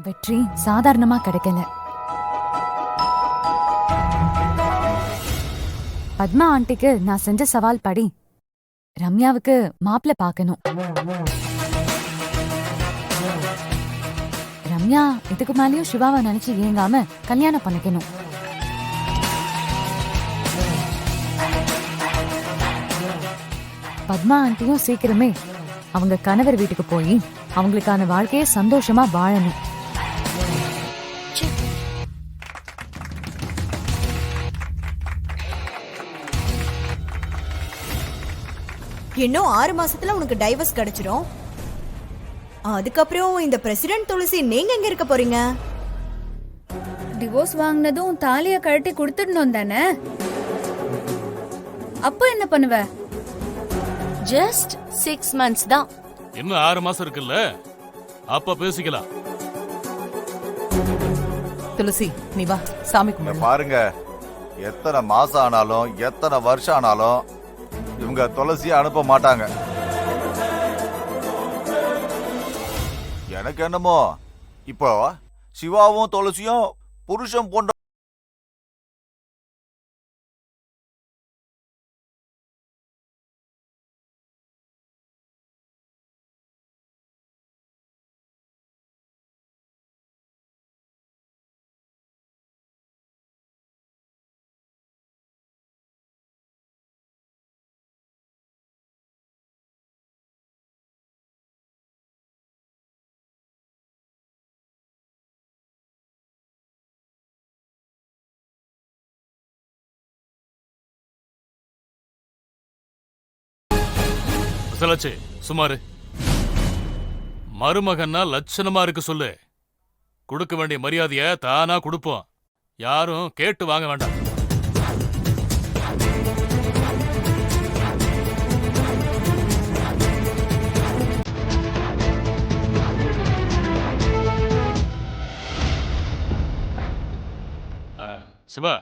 வெற்றி சாதாரணமா கிடைக்கல. பத்மா ஆண்டிக்கு நான் செஞ்ச சவால் படி ரம்யாவுக்கு மாப்பிள்ள பார்க்கணும். ரம்யா இதுக்கு மேலயும் சிவாவை நினைச்சு ஏங்காம கல்யாணம் பண்ணிக்கணும். பத்மா ஆண்டியும் சீக்கிரமே அவங்க கணவர் வீட்டுக்கு போய் அவங்களுக்கான வாழ்க்கையை சந்தோஷமா வாழணும். இன்னும் 6 மாசத்துல உனக்கு டைவர்ஸ் கிடைச்சிரும். அதுக்கப்புறம் இந்த பிரசிடென்ட் துளசி நீங்க எங்க இருக்க போறீங்க? டிவோர்ஸ் வாங்கினதும் தாலிய கழட்டி கொடுத்துடணும் தானே? அப்ப என்ன பண்ணுவ? ஜஸ்ட் 6 months தான். இன்னும் 6 மாசம் இருக்குல்ல, அப்ப பேசிக்கலாம். துளசி நீ வா, சாமி கும்பிடு. பாருங்க, எத்தனை மாசம் ஆனாலும் எத்தனை வருஷம் ஆனாலும் இவங்க துளசியை அனுப்ப மாட்டாங்க. எனக்கு என்னமோ இப்போ சிவாவும் துளசியும் புருஷன் போன்ற சுமாரு மருமகன்னா லட்சணமா இருக்கு சொல்லு. கொடுக்க வேண்டிய மரியாதைய தானா கொடுப்போம், யாரும் கேட்டு வாங்க வேண்டாம். சிவா,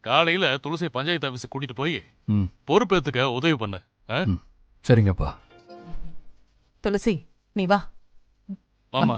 காலையில துளசி பஞ்சாயத்து ஆபீஸ் கூட்டிட்டு போய் பொறுப்பேத்துக்க உதவி பண்ணு. சரிங்கப்பா. துளசி நீ வா. ஆமா.